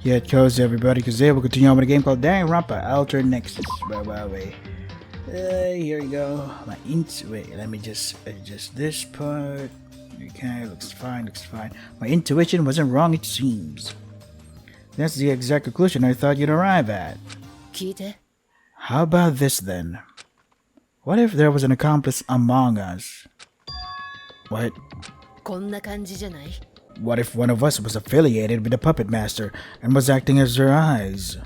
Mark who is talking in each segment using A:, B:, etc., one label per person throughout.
A: Yeah, it goes everybody, because today we'll continue on with a game called Danganronpa Alter Nexus. Wait. Here we go. Wait, let me just adjust this part. Okay, looks fine. My intuition wasn't wrong, it seems. That's the exact conclusion I thought you'd arrive at.
B: 聞いて。
A: How about this then? What if there was an accomplice among us? What?
B: こんな感じじゃない？
A: What if one of us was affiliated with the puppet master and was acting as their eyes?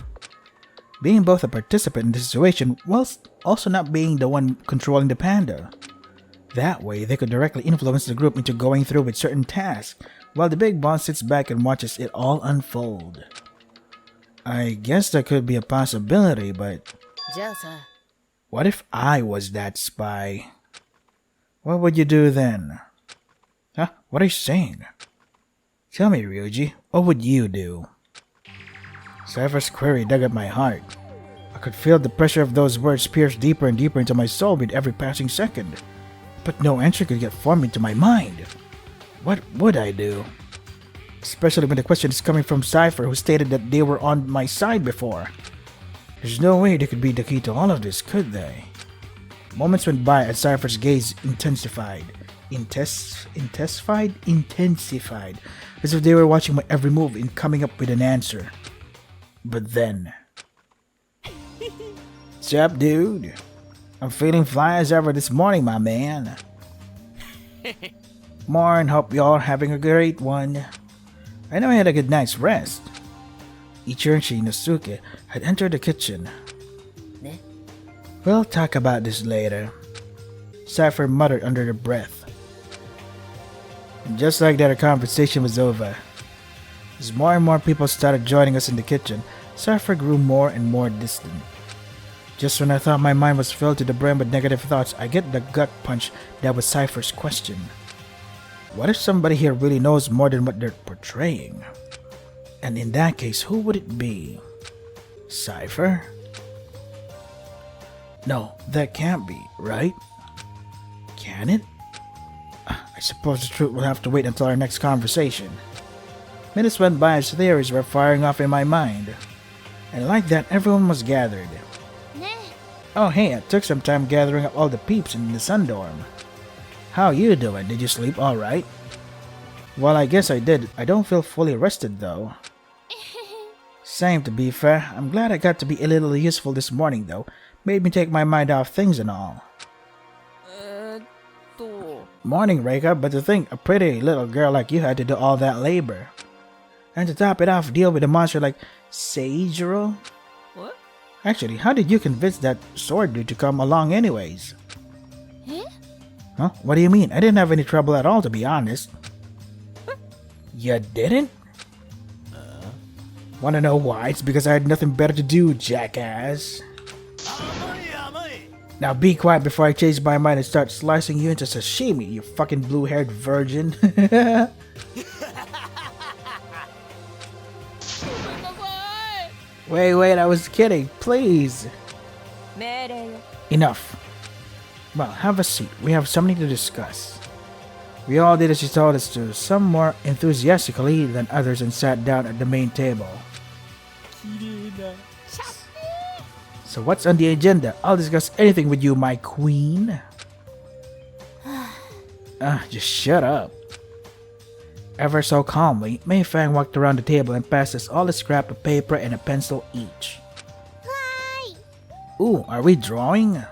A: Being both a participant in the situation whilst also not being the one controlling the panda. That way, they could directly influence the group into going through with certain tasks, while the big boss sits back and watches it all unfold. I guess that could be a possibility, but
B: じゃあさ、
A: what if I was that spy? What would you do then? Huh? What are you saying? Tell me, Ryuji, what would you do? Cypher's query dug at my heart. I could feel the pressure of those words pierce deeper and deeper into my soul with every passing second. But no answer could get formed into my mind. What would I do? Especially when the question is coming from Cypher, who stated that they were on my side before. There's no way they could be the key to all of this, could they? Moments went by as Cypher's gaze intensified. Intensified? As if they were watching my every move in coming up with an answer. But then... Sup, dude? I'm feeling fly as ever this morning, my man. Morn, hope y'all are having a great one. I know I had a good night's rest. Ichirchi Inosuke had entered the kitchen.
B: ね。
A: We'll talk about this later. Cypher muttered under her breath. And just like that, our conversation was over. As more and more people started joining us in the kitchen, Cypher grew more and more distant. Just when I thought my mind was filled to the brim with negative thoughts, I get the gut punch that was Cypher's question. What if somebody here really knows more than what they're portraying? And in that case, who would it be? Cypher? No, that can't be, right? Can it? I suppose the truth will have to wait until our next conversation. Minutes went by as theories were firing off in my mind. And like that, everyone was gathered.
B: ね。
A: Oh hey, it took some time gathering up all the peeps in the sun dorm. How you doing? Did you sleep alright? Well, I guess I did. I don't feel fully rested though. Same, to be fair. I'm glad I got to be a little useful this morning though. Made me take my mind off things and all.
B: と。
A: Morning, Reika, but to think a pretty little girl like you had to do all that labor. And to top it off, deal with a monster like Seijiro?
B: What?
A: Actually, how did you convince that sword dude to come along anyways?
B: え？
A: Huh? What do you mean? I didn't have any trouble at all, to be honest. You didn't? Wanna know why? It's because I had nothing better to do, jackass. Now be quiet before I change my mind and start slicing you into sashimi, you fucking blue-haired virgin. Wait, I was kidding, please.
B: 命令よ。
A: Enough. Well, have a seat. We have something to discuss. We all did as she told us to, some more enthusiastically than others, and sat down at the main table. So what's on the agenda? I'll discuss anything with you, my queen. Just shut up. Ever so calmly, Mei Fang walked around the table and passed us all a scrap of paper and a pencil each. Ooh, are we drawing?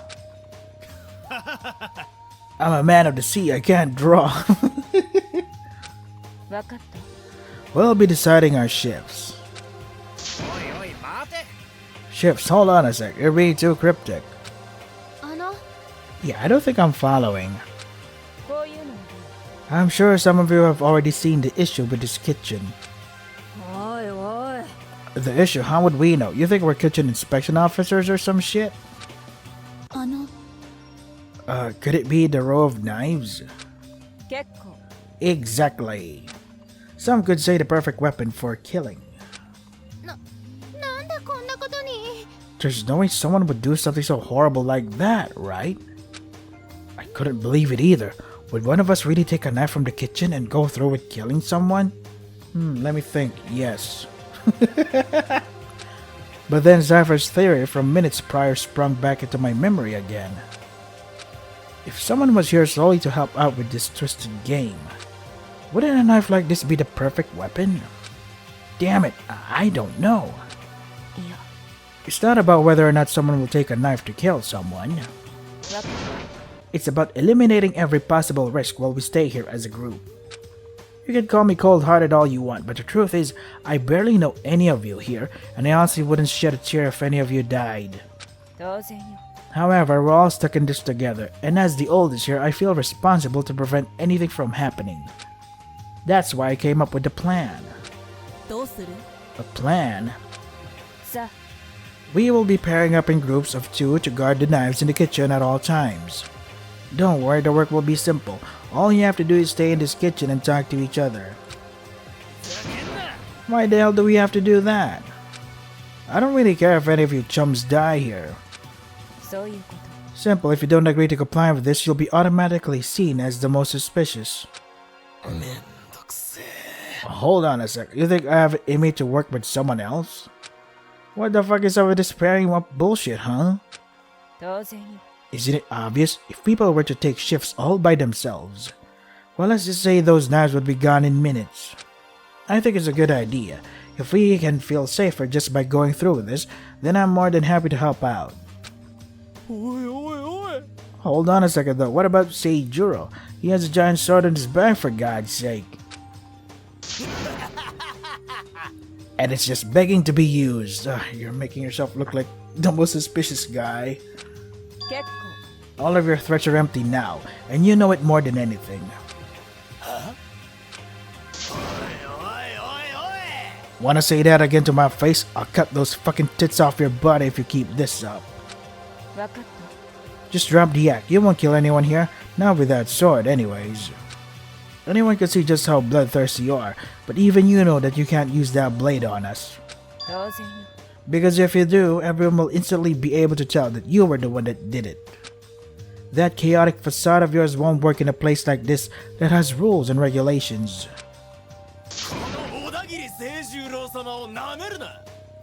A: I'm a man of the sea, I can't draw.
B: わかった。
A: We'll be deciding our shifts. Shifts, hold on a sec, you're being too cryptic.
B: あの、
A: Yeah, I don't think I'm following.
B: こういうの。
A: I'm sure some of you have already seen the issue with this kitchen.
B: おいおい。
A: The issue, how would we know? You think we're kitchen inspection officers or some shit?
B: あの、
A: Could it be the row of knives?
B: 結構。
A: Exactly. Some could say the perfect weapon for killing.
B: なんでこんなことに。
A: There's no way someone would do something so horrible like that, right? I couldn't believe it either. Would one of us really take a knife from the kitchen and go through with killing someone? Let me think. Yes. But then Zypher's theory from minutes prior sprung back into my memory again. If someone was here solely to help out with this twisted game, wouldn't a knife like this be the perfect weapon? Damn it, I don't know.
B: Yeah.
A: It's not about whether or not someone will take a knife to kill someone. It's about eliminating every possible risk while we stay here as a group. You can call me cold-hearted all you want, but the truth is, I barely know any of you here, and I honestly wouldn't shed a tear if any of you died. However, we're all stuck in this together, and as the oldest here, I feel responsible to prevent anything from happening. That's why I came up with the plan. A plan? We will be pairing up in groups of 2 to guard the knives in the kitchen at all times. Don't worry, the work will be simple. All you have to do is stay in this kitchen and talk to each other. Why the hell do we have to do that? I don't really care if any of you chums die here. Simple, if you don't agree to comply with this, you'll be automatically seen as the most suspicious. Hold on a sec, you think I have it in me to work with someone else? What the fuck is up with this pairing up bullshit, huh? Isn't it obvious? If people were to take shifts all by themselves, well, let's just say those knives would be gone in minutes. I think it's a good idea. If we can feel safer just by going through with this, then I'm more than happy to help out. Hold on a second though, what about CH1? He has a giant sword in his bag for God's sake. And it's just begging to be used. You're making yourself look like the most suspicious guy. All of your threats are empty now, and you know it more than anything. Wanna say that again to my face? I'll cut those fucking tits off your body if you keep this up. Just drop the act, you won't kill anyone here, not with that sword anyways. Anyone can see just how bloodthirsty you are, but even you know that you can't use that blade on us. Because if you do, everyone will instantly be able to tell that you were the one that did it. That chaotic facade of yours won't work in a place like this that has rules and regulations.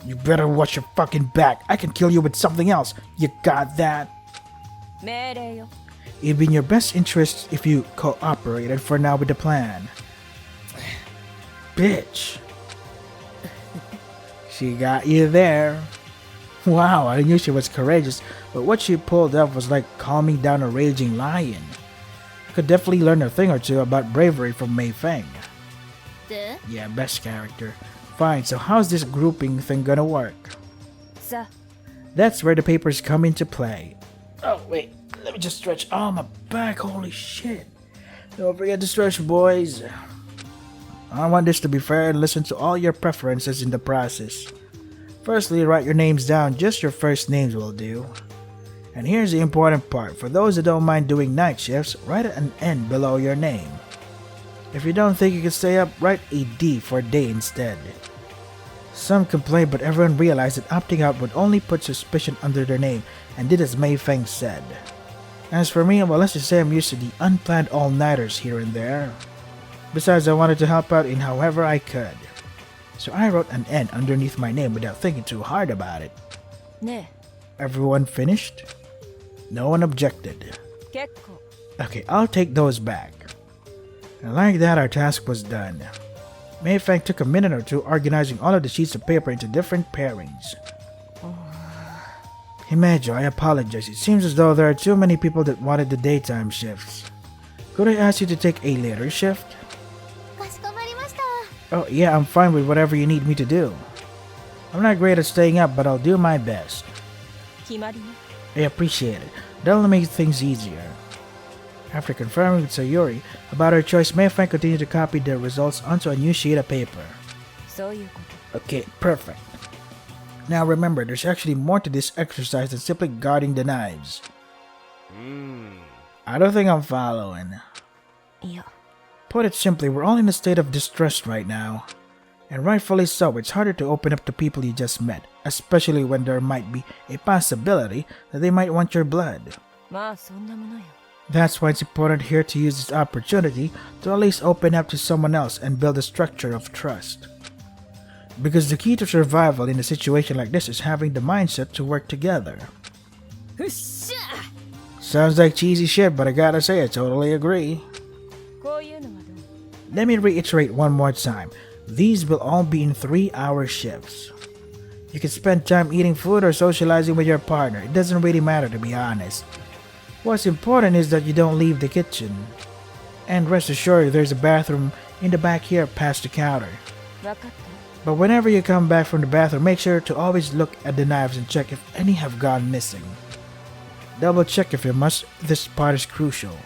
A: You better watch your fucking back. I can kill you with something else. You got that? It'd be in your best interest if you cooperated for now with the plan. Bitch. She got you there. Wow, I knew she was courageous, but what she pulled off was like calming down a raging lion. I could definitely learn a thing or two about bravery from Mei Feng. Yeah, best character. Fine, so how's this grouping thing gonna work? That's where the papers come into play. Oh, wait. Let me just stretch. Oh, my back. Holy shit. Don't forget to stretch, boys. I want this to be fair and listen to all your preferences in the process. Firstly, write your names down. Just your first names will do. And here's the important part. For those that don't mind doing night shifts, write an N below your name. If you don't think you can stay up, write a D for day instead. Some complained, but everyone realized that opting out would only put suspicion under their name, and did as Mei Feng said. As for me, well, let's just say I'm used to the unplanned all-nighters here and there. Besides, I wanted to help out in however I could. So I wrote an N underneath my name without thinking too hard about it. Everyone finished? No one objected. Okay, I'll take those back. And like that, our task was done. Mei Feng took a minute or two organizing all of the sheets of paper into different pairings. Himejo, I apologize. It seems as though there are too many people that wanted the daytime shifts. Could I ask you to take a later shift? Oh yeah, I'm fine with whatever you need me to do. I'm not great at staying up, but I'll do my best. I appreciate it. That'll make things easier. After confirming with Sayuri about her choice, Mei Feng continued to copy the results onto a new sheet of paper. Okay, perfect. Now remember, there's actually more to this exercise than simply guarding the knives. I don't think I'm following. Put it simply, we're all in a state of distress right now. And rightfully so, it's harder to open up to people you just met, especially when there might be a possibility that they might want your blood. That's why it's important here to use this opportunity to at least open up to someone else and build a structure of trust. Because the key to survival in a situation like this is having the mindset to work together.
B: ふっしゃ
A: Sounds like cheesy shit, but I gotta say I totally agree.
B: こういうのはどう
A: Let me reiterate one more time. These will all be in 3-hour shifts. You can spend time eating food or socializing with your partner. It doesn't really matter, to be honest. What's important is that you don't leave the kitchen. And rest assured, there's a bathroom in the back here past the counter.
B: わかった
A: But whenever you come back from the bathroom, make sure to always look at the knives and check if any have gone missing. Double check if you must, this part is crucial.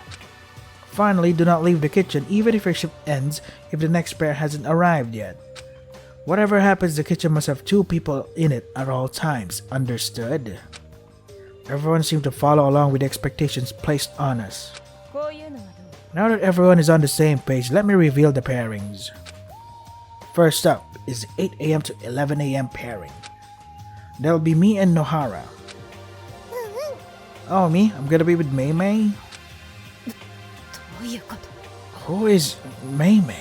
A: Finally, do not leave the kitchen even if your shift ends if the next pair hasn't arrived yet. Whatever happens, the kitchen must have 2 people in it at all times, understood? Everyone seemed to follow along with the expectations placed on us.
B: こういうのはどう
A: Now that everyone is on the same page, let me reveal the pairings. First up is 8 a.m. to 11 a.m. pairing. That'll be me and Nohara. Oh, me? I'm gonna be with Mei Mei?
B: どういうこと
A: Who is Mei Mei?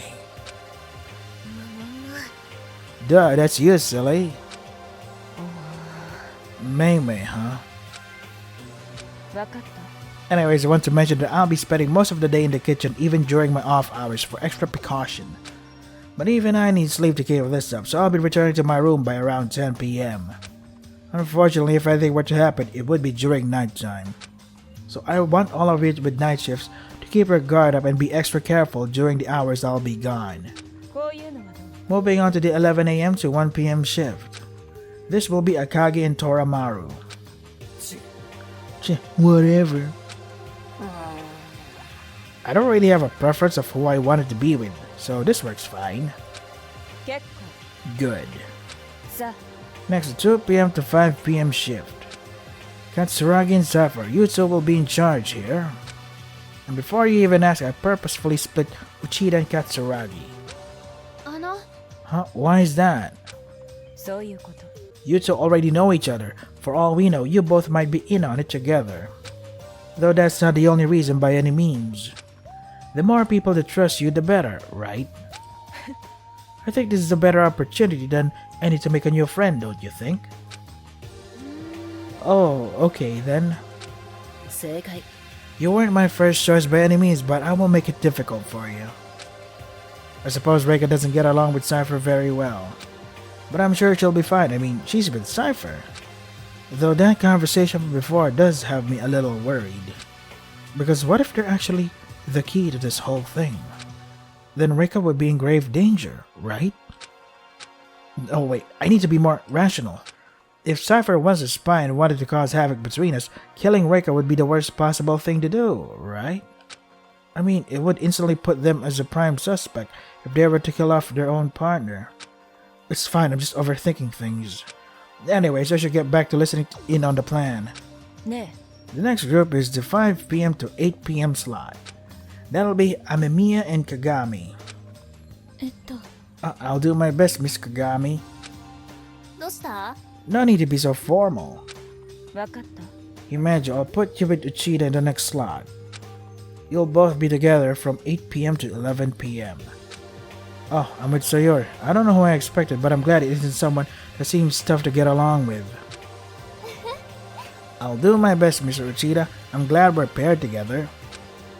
A: Duh, that's you, silly. Mei Mei, huh?
B: わかった
A: Anyways, I want to mention that I'll be spending most of the day in the kitchen even during my off hours for extra precaution. But even I need sleep to keep this up, so I'll be returning to my room by around 10 p.m. Unfortunately, if anything were to happen, it would be during nighttime. So I want all of you with night shifts to keep your guard up and be extra careful during the hours I'll be gone.
B: こういうのはどう
A: Moving on to the 11 a.m. to 1 p.m. shift. This will be Akagi and Toramaru. Whatever. I don't really have a preference of who I wanted to be with, so this works fine.
B: 結
A: Good.
B: 構さ
A: Next, 2 p.m. to 5 p.m. shift. Katsuragi and Zephyr, you two will be in charge here. And before you even ask, I purposefully split Uchida and Katsuragi.
B: あの
A: Huh? Why is that?
B: そういうこと
A: You two already know each other. For all we know, you both might be in on it together. Though that's not the only reason by any means. The more people that trust you, the better, right? I think this is a better opportunity than any to make a new friend, don't you think? Oh, okay then.
B: 正解
A: You weren't my first choice by any means, but I will make it difficult for you. I suppose Reika doesn't get along with Cypher very well. But I'm sure she'll be fine. I mean, she's with Cypher. Though that conversation from before does have me a little worried. Because what if they're actually the key to this whole thing? Then Reika would be in grave danger, right? Oh wait, I need to be more rational. If Cypher was a spy and wanted to cause havoc between us, killing Reika would be the worst possible thing to do, right? I mean, it would instantly put them as a prime suspect if they were to kill off their own partner. It's fine, I'm just overthinking things. Anyways, I should get back to listening in on the plan.
B: ね
A: The next group is the 5 p.m. to 8 p.m. slot. That'll be Amemiya and Kagami.
B: え
A: I'll do my best, Miss Kagami.
B: どうした
A: No need to be so formal.
B: わかった
A: Imagine, I'll put you with Uchida in the next slot. You'll both be together from 8 p.m. to 11 p.m. Oh, I'm with Sayori. I don't know who I expected, but I'm glad it isn't someone that seems tough to get along with. I'll do my best, Mr. Uchida. I'm glad we're paired together.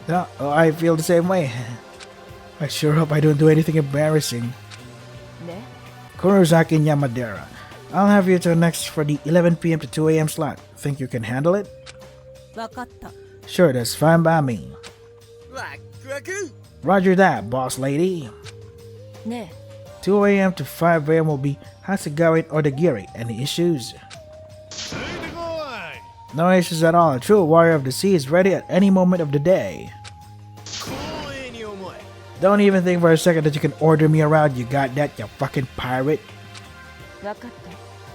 A: Oh, I feel the same way. I sure hope I don't do anything embarrassing.
B: ね
A: Kurosaki and Yamadera. I'll have you till next for the 11 p.m. to 2 a.m. slot. Think you can handle it?
B: わかった
A: Sure, that's fine by me.
C: ワクワク
A: Roger that, boss lady.
B: ね
A: 2 a.m. to 5 a.m. will be Hasegawa and Odagiri. Any issues?
C: ついてこい
A: No issues at all. A true warrior of the sea is ready at any moment of the day.
C: 光栄に思え
A: Don't even think for a second that you can order me around. You got that, you fucking pirate?
B: わかった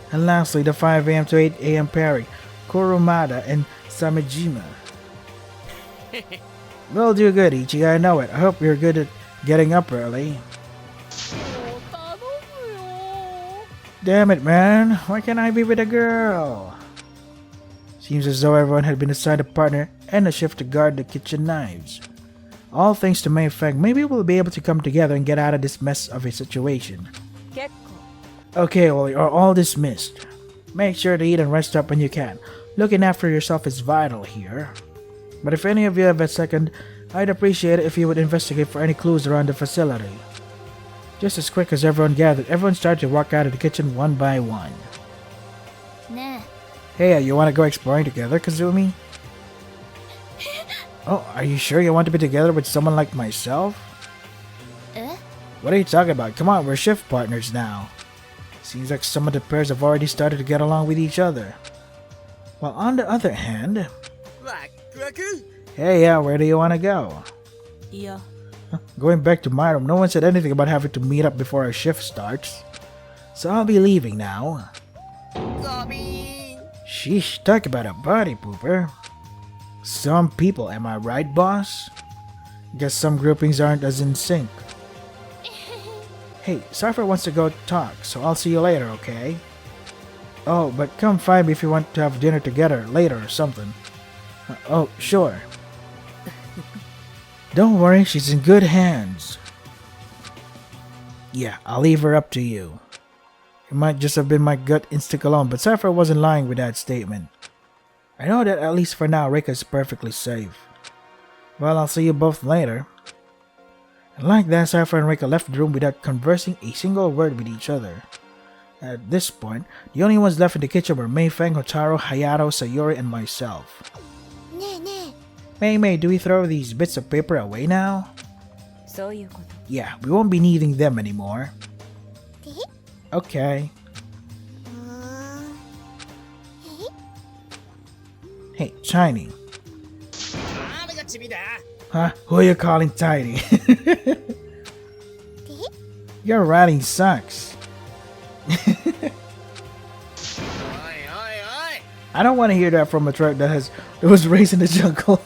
A: And lastly, the 5 a.m. to 8 a.m. pairing, Kurumada and Samejima. We'll do good, Ichi, I know it. I hope you're good at getting up early.
B: もう頼むよ
A: Damn it, man. Why can't I be with a girl? Seems as though everyone had been assigned a partner and a shift to guard the kitchen knives. All thanks to Mei Feng, maybe we'll be able to come together and get out of this mess of a situation.
B: 結
A: Okay, well, you're all dismissed. Make sure to eat and rest up when you can. Looking after yourself is vital here. But if any of you have a second, I'd appreciate it if you would investigate for any clues around the facility. Just as quick as everyone gathered, everyone started to walk out of the kitchen one by one.
B: ね
A: Hey, you want to go exploring together, Kazumi? Oh, are you sure you want to be together with someone like myself?
B: え
A: What are you talking about? Come on, we're shift partners now. Seems like some of the pairs have already started to get along with each other. While on the other hand...
C: ワクワク
A: Hey, where do you want to go?
B: いや
A: Going back to my room, no one said anything about having to meet up before our shift starts. So I'll be leaving now.
C: ゴビーン
A: Sheesh, talk about a body pooper. Some people, am I right, boss? Guess some groupings aren't as in sync. Hey, Cypher wants to go talk, so I'll see you later, okay? Oh, but come find me if you want to have dinner together later or something. Oh, sure. Don't worry, she's in good hands. Yeah, I'll leave her up to you. It might just have been my gut instinct alone, but Cypher wasn't lying with that statement. I know that at least for now, Rika is perfectly safe. Well, I'll see you both later. And like that, Cypher and Rika left the room without conversing a single word with each other. At this point, the only ones left in the kitchen were Meifeng, Hotaru, Hayato, Sayori, and myself.
B: ねえね
A: Mei, do we throw these bits of paper away now?
B: えそういうこと
A: Yeah, we won't be needing them anymore.
B: え
A: Okay.
B: うーん
A: Hey, Tiny.
C: 誰がチビだ
A: Huh? Who are you calling Tiny? Your writing sucks.
C: おいおいおい
A: I don't want to hear that from a truck that was raised in the jungle.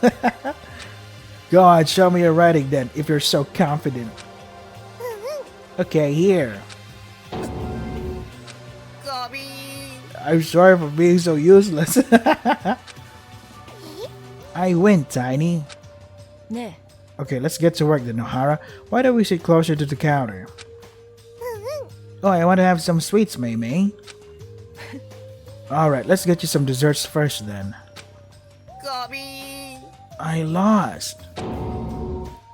A: Go on, show me your writing then, if you're so confident. Okay, here.
C: ゴビーン
A: I'm sorry for being so useless. I win, Tiny.
B: ね
A: Okay, let's get to work then, Nohara. Why don't we sit closer to the counter? Oh, I want to have some sweets, Mei. Alright, let's get you some desserts first then.
C: ゴビーン
A: I lost.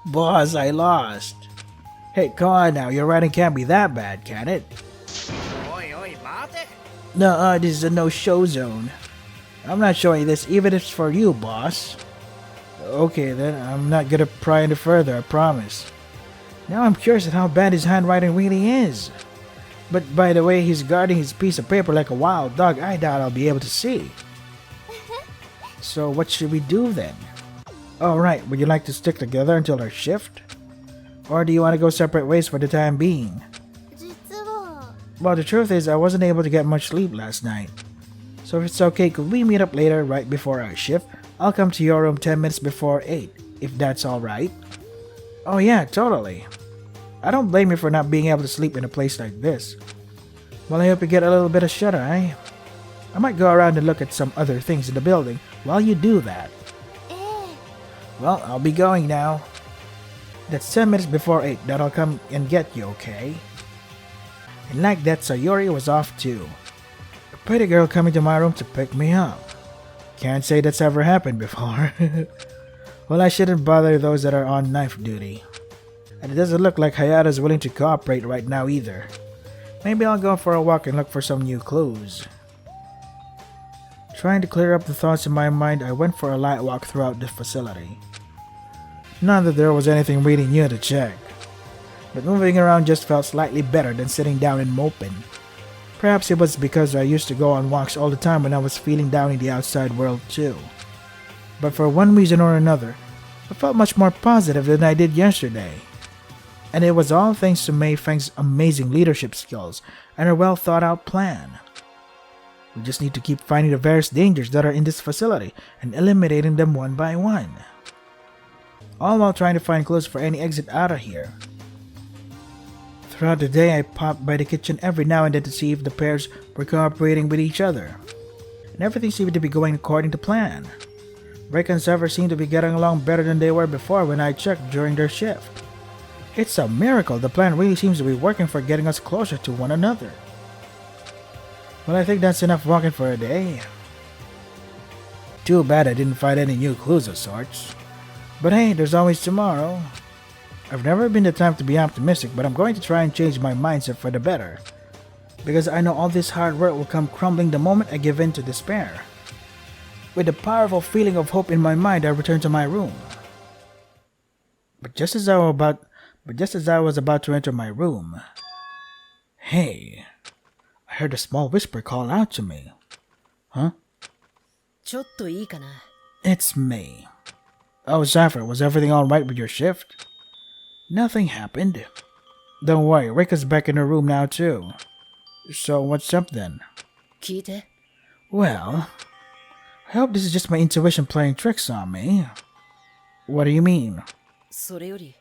A: Boss, I lost. Hey, come on now, your writing can't be that bad, can it?
C: おいおい待て
A: No, this is a no-show zone. I'm not showing this, even if it's for you, boss. Okay then, I'm not gonna pry any further, I promise. Now I'm curious at how bad his handwriting really is. But by the way he's guarding his piece of paper like a wild dog, I doubt I'll be able to see. So what should we do then? Alright, would you like to stick together until our shift? Or do you want to go separate ways for the time being?
B: 実は
A: Well, the truth is I wasn't able to get much sleep last night. So if it's okay, could we meet up later right before our shift? I'll come to your room 10 minutes before 8, if that's alright. Oh yeah, totally. I don't blame you for not being able to sleep in a place like this. Well, I hope you get a little bit of shut-eye. I might go around and look at some other things in the building while you do that.
B: ええ
A: Well, I'll be going now. That's 10 minutes before 8 that I'll come and get you, okay? And like that, Sayori was off too. A pretty girl coming to my room to pick me up. Can't say that's ever happened before. Well, I shouldn't bother those that are on knife duty. And it doesn't look like Hayata's willing to cooperate right now either. Maybe I'll go for a walk and look for some new clues. Trying to clear up the thoughts in my mind, I went for a light walk throughout the facility. Not that there was anything really new to check, but moving around just felt slightly better than sitting down and moping. Perhaps it was because I used to go on walks all the time when I was feeling down in the outside world too. But for one reason or another, I felt much more positive than I did yesterday. And it was all thanks to Mei Feng's amazing leadership skills and her well thought out plan. We just need to keep finding the various dangers that are in this facility and eliminating them one by one. All while trying to find clues for any exit out of here. Throughout the day, I popped by the kitchen every now and then to see if the pairs were cooperating with each other. And everything seemed to be going according to plan. Rick and Sever seemed to be getting along better than they were before when I checked during their shift. It's a miracle the plan really seems to be working for getting us closer to one another. Well, I think that's enough walking for a day. Too bad I didn't find any new clues of sorts. But hey, there's always tomorrow. I've never been the type to be optimistic, but I'm going to try and change my mindset for the better. Because I know all this hard work will come crumbling the moment I give in to despair. With a powerful feeling of hope in my mind, I return to my room. But just as I was about to enter my room, hey, I heard a small whisper call out to me. Huh?
B: ちょっといいかな。
A: It's me. Oh, Zephyr, was everything alright with your shift? Nothing happened. Don't worry, Rika's back in her room now too. So what's up then?
B: 聞いて。
A: Well, I hope this is just my intuition playing tricks on me. What do you mean?
B: それより。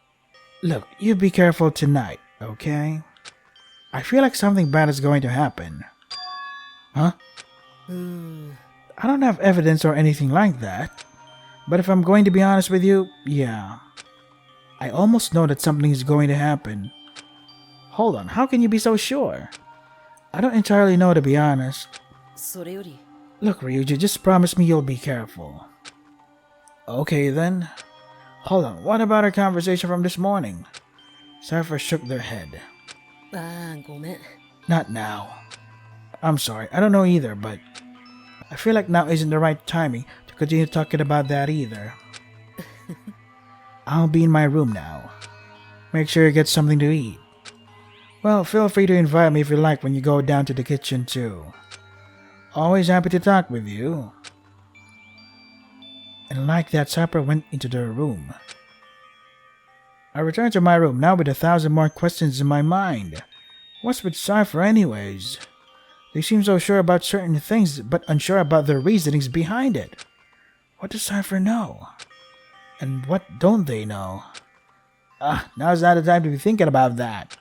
A: Look, you be careful tonight, okay? I feel like something bad is going to happen. Huh? I don't have evidence or anything like that. But if I'm going to be honest with you, yeah. I almost know that something is going to happen. Hold on, how can you be so sure? I don't entirely know, to be honest.
B: それより。
A: Look, Ryuji, just promise me you'll be careful. Okay then. Hold on, what about our conversation from this morning? Cypher shook their head.
B: ああ、ごめん。
A: Not now. I'm sorry, I don't know either, but I feel like now isn't the right timing to continue talking about that either. I'll be in my room now. Make sure you get something to eat. Well, feel free to invite me if you like when you go down to the kitchen too. Always happy to talk with you. And like that, Cypher went into their room. I returned to my room now with 1,000 more questions in my mind. What's with Cypher anyways? They seem so sure about certain things, but unsure about their reasonings behind it. What does Cypher know? And what don't they know? Now's not the time to be thinking about that.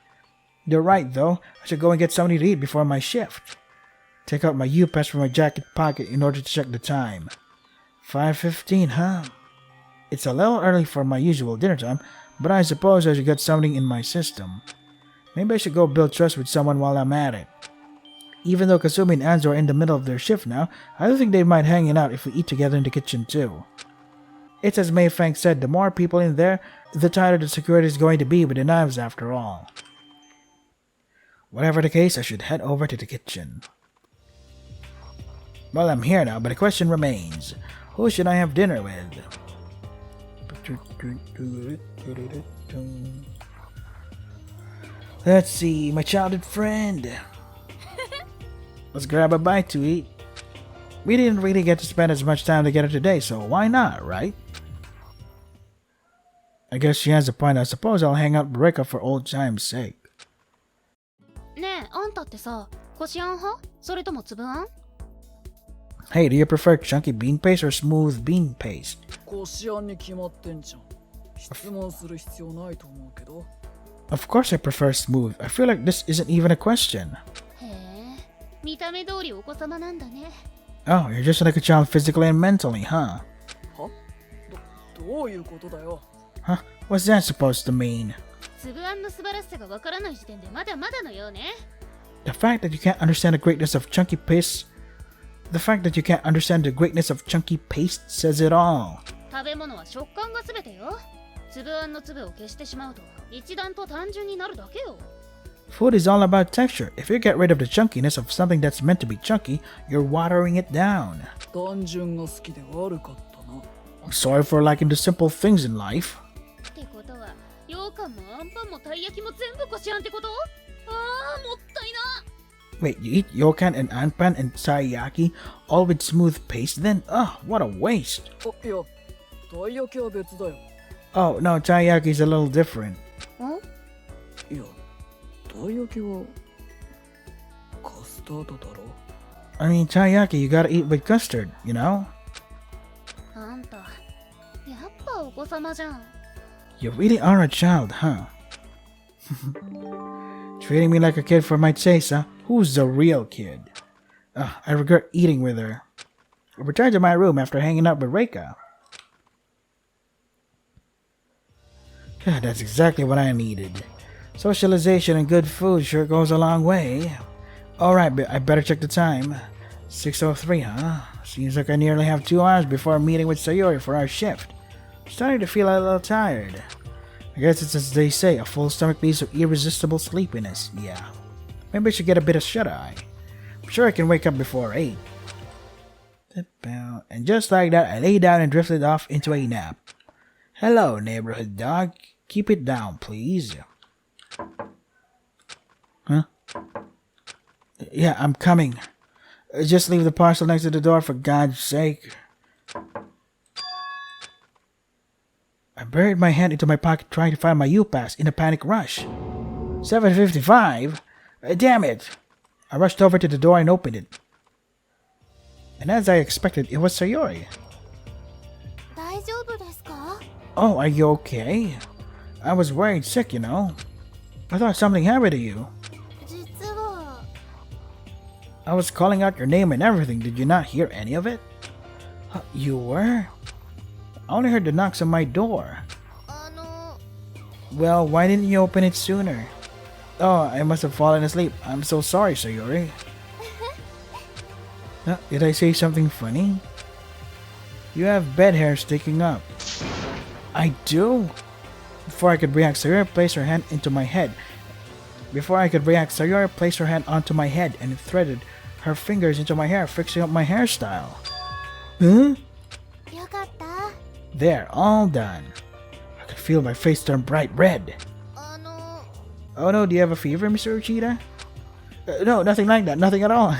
A: You're right, though. I should go and get something to eat before my shift. Take out my U-Pass from my jacket pocket in order to check the time. 5:15, huh? It's a little early for my usual dinner time, but I suppose I should get something in my system. Maybe I should go build trust with someone while I'm at it. Even though Kasumi and Anzo are in the middle of their shift now, I don't think they mind hanging out if we eat together in the kitchen too. It's as Mei Fang said, the more people in there, the tighter the security is going to be with the knives after all. Whatever the case, I should head over to the kitchen. Well, I'm here now, but the question remains. Who should I have dinner with? Let's see, my childhood friend. Let's grab a bite to eat. We didn't really get to spend as much time together today, so why not, right? I guess she has a point. I suppose I'll hang out with Rika for old time's sake.
B: ねえ、あんたってさ、こしあん派？それともつぶあん？
A: Hey, do you prefer chunky bean paste or smooth bean paste?
D: こしあんに決まってんじゃん。質問する必要ないと思うけど。
A: Of course I prefer smooth. I feel like this isn't even a question.
B: へえ、見た目通りお子様なんだね。
A: Oh, you're just like a child physically and mentally, huh?
D: は？どういうことだよ。
A: Huh? What's that supposed to mean?
B: つぶあんの素晴らしさがわからない時点でまだまだのようね。
A: The fact that you can't understand the greatness of chunky paste... The fact that you can't understand the greatness of chunky paste says it all.
B: 食べ物は食感が全てよ。つぶあんの粒を消してしまうと一段と単純になるだけよ。
A: Food is all about texture. If you get rid of the chunkiness of something that's meant to be chunky, you're watering it down.
D: 単純が好きで悪かったな。
A: I'm sorry for liking the simple things in life.
B: ってことは、羊羹もあんパンもたい焼きも全部こしあんってこと？ああ、もったいな。
A: Wait, you eat yokan and anpan and taiyaki all with smooth paste then? Ugh, what a waste.
D: いや、たい焼きは別だよ。
A: Oh, no, taiyaki's a little different.
D: いや、たい焼きはカスタードだろ。
A: I mean, taiyaki you gotta eat with custard, you know?
B: あんた、やっぱお子様じゃん。
A: You really are a child, huh? Treating me like a kid for my taste, huh? Who's the real kid? I regret eating with her. I returned to my room after hanging out with Reika. That's exactly what I needed. Socialization and good food sure goes a long way. Alright, but I better check the time. 6:03, huh? Seems like I nearly have 2 hours before meeting with Sayori for our shift. I'm starting to feel a little tired. I guess it's as they say, a full stomach leads to irresistible sleepiness. Yeah. Maybe I should get a bit of shut-eye. I'm sure I can wake up before 8. And just like that, I lay down and drifted off into a nap. Hello, neighborhood dog. Keep it down, please. Huh? Yeah, I'm coming. Just leave the parcel next to the door, for God's sake. I buried my hand into my pocket trying to find my U-Pass in a panic rush. 7:55? Damn it! I rushed over to the door and opened it. And as I expected, it was Sayori.
B: 大丈夫ですか?
A: Oh, are you okay? I was worried sick, you know. I thought something happened to you.
B: 実は
A: I was calling out your name and everything. Did you not hear any of it? You were? I only heard the knocks on my door.
B: あの
A: Well, why didn't you open it sooner? Oh, I must have fallen asleep. I'm so sorry, Sayori. Did I say something funny? You have bed hair sticking up. I do? Before I could react, Sayori placed her hand into my head. Sayori placed her hand onto my head and threaded her fingers into my hair, fixing up my hairstyle. Huh?
B: よかった
A: There, all done. I could feel my face turn bright red.
B: あの
A: Oh no, do you have a fever, Mr. Uchida? No, nothing like that, nothing at all.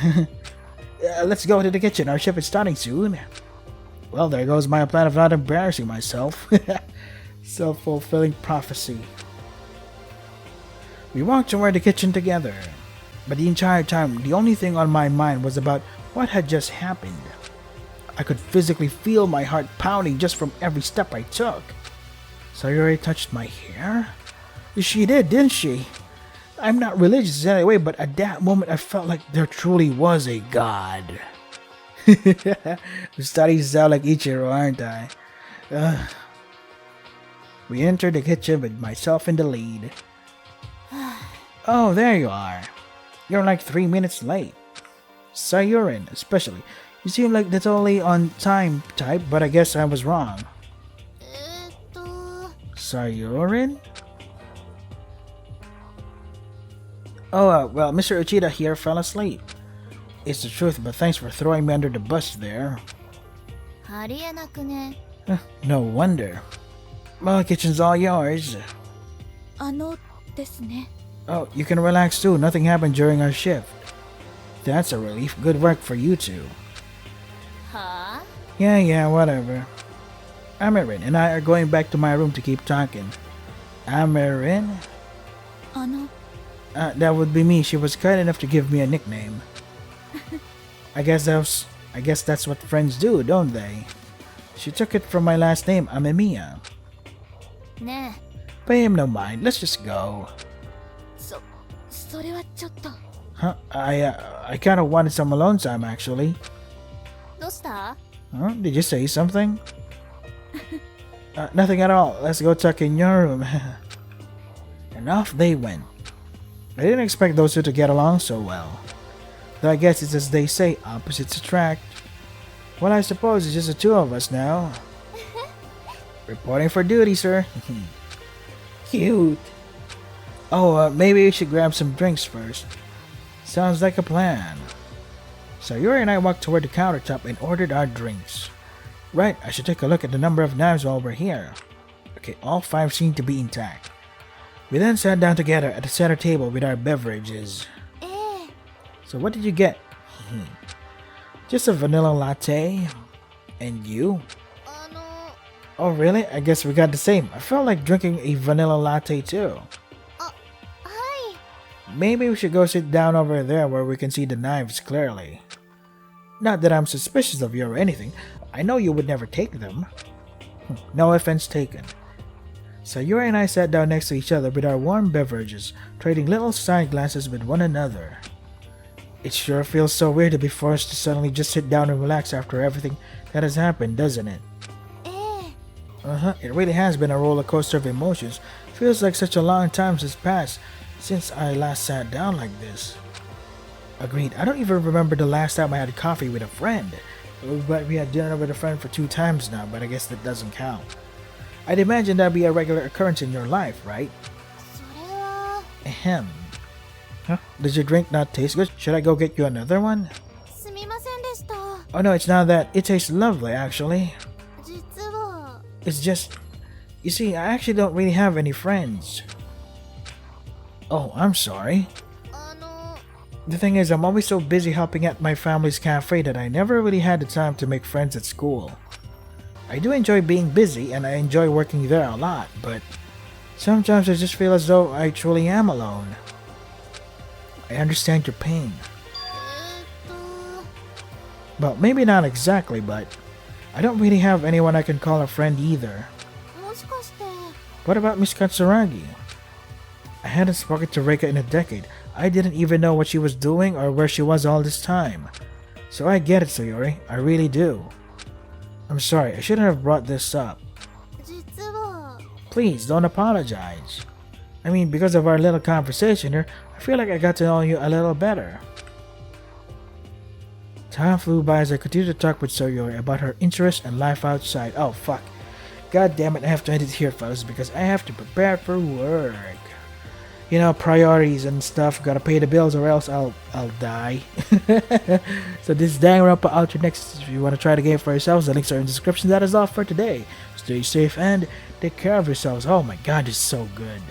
A: Let's go to the kitchen, our shift is starting soon. Well, there goes my plan of not embarrassing myself. Self-fulfilling prophecy. We walked toward the kitchen together. But the entire time, the only thing on my mind was about what had just happened. I could physically feel my heart pounding just from every step I took. Sayori touched my hair? She did, didn't she? I'm not religious in any way, but at that moment I felt like there truly was a god. I'm starting to sound like Ichiro, aren't I? We entered the kitchen with myself in the lead. Oh, there you are. You're like 3 minutes late. Sayurin, especially. You seem like the totally on time type, but I guess I was wrong. Sayurin? Oh, well, Mr. Uchida here fell asleep. It's the truth, but thanks for throwing me under the bus there.
B: ありえなくね
A: No wonder. Well, the kitchen's all yours.
B: あのですね
A: Oh, you can relax too. Nothing happened during our shift. That's a relief. Good work for you two.
B: はあ
A: Yeah, whatever. Amerin and I are going back to my room to keep talking. Amerin?
B: あの
A: That would be me. She was kind enough to give me a nickname. I guess that's what friends do, don't they? She took it from my last name, Amemiya.
B: ね
A: Pay him no mind. Let's just go.
B: えそれはちょっと
A: Huh? I kind of wanted some alone time, actually.
B: どうした
A: Huh? Did you say something? Nothing at all. Let's go tuck in your room. And off they went. I didn't expect those two to get along so well. Though I guess it's as they say, opposites attract. Well, I suppose it's just the two of us now. Reporting for duty, sir. Cute. Oh, maybe we should grab some drinks first. Sounds like a plan. Sayuri and I walked toward the countertop and ordered our drinks. Right, I should take a look at the number of knives while we're here. Okay, all 5 seem to be intact. We then sat down together at the center table with our beverages.
B: ええ
A: So what did you get? Just a vanilla latte. And you?
B: あの
A: Oh really? I guess we got the same. I felt like drinking a vanilla latte too.
B: はい
A: Maybe we should go sit down over there where we can see the knives clearly. Not that I'm suspicious of you or anything. I know you would never take them. No offense taken. Sayuri and I sat down next to each other with our warm beverages, trading little side glances with one another. It sure feels so weird to be forced to suddenly just sit down and relax after everything that has happened, doesn't it?
B: ええ
A: It really has been a roller coaster of emotions. Feels like such a long time has passed since I last sat down like this. Agreed. I don't even remember the last time I had coffee with a friend. But we had dinner with a friend for 2 times now, but I guess that doesn't count. I'd imagine that'd be a regular occurrence in your life, right?
B: それは
A: Ahem. Huh? Does your drink not taste good? Should I go get you another one?
B: すみませんでした。
A: Oh no, it's not that. It tastes lovely, actually.
B: 実は
A: It's just... You see, I actually don't really have any friends. Oh, I'm sorry.
B: あの
A: The thing is, I'm always so busy helping at my family's cafe that I never really had the time to make friends at school. I do enjoy being busy and I enjoy working there a lot, but sometimes I just feel as though I truly am alone. I understand your pain.
B: えーっと
A: Well, maybe not exactly, but I don't really have anyone I can call a friend either.
B: もしかして
A: What about Miss Katsuragi? I hadn't spoken to Reika in a decade. I didn't even know what she was doing or where she was all this time. So I get it, Sayori. I really do. I'm sorry, I shouldn't have brought this up.
B: 実は
A: Please, don't apologize. I mean, because of our little conversation here, I feel like I got to know you a little better. Time flew by as I continued to talk with Sayori about her interests and life outside. Oh, fuck. God damn it, I have to end it here, fellas, because I have to prepare for work. You know, priorities and stuff. Gotta pay the bills or else I'll die. So this is Danganronpa Ultra Nexus. If you want to try the game for yourselves, the links are in the description. That is all for today. Stay safe and take care of yourselves. Oh my god, this is so good.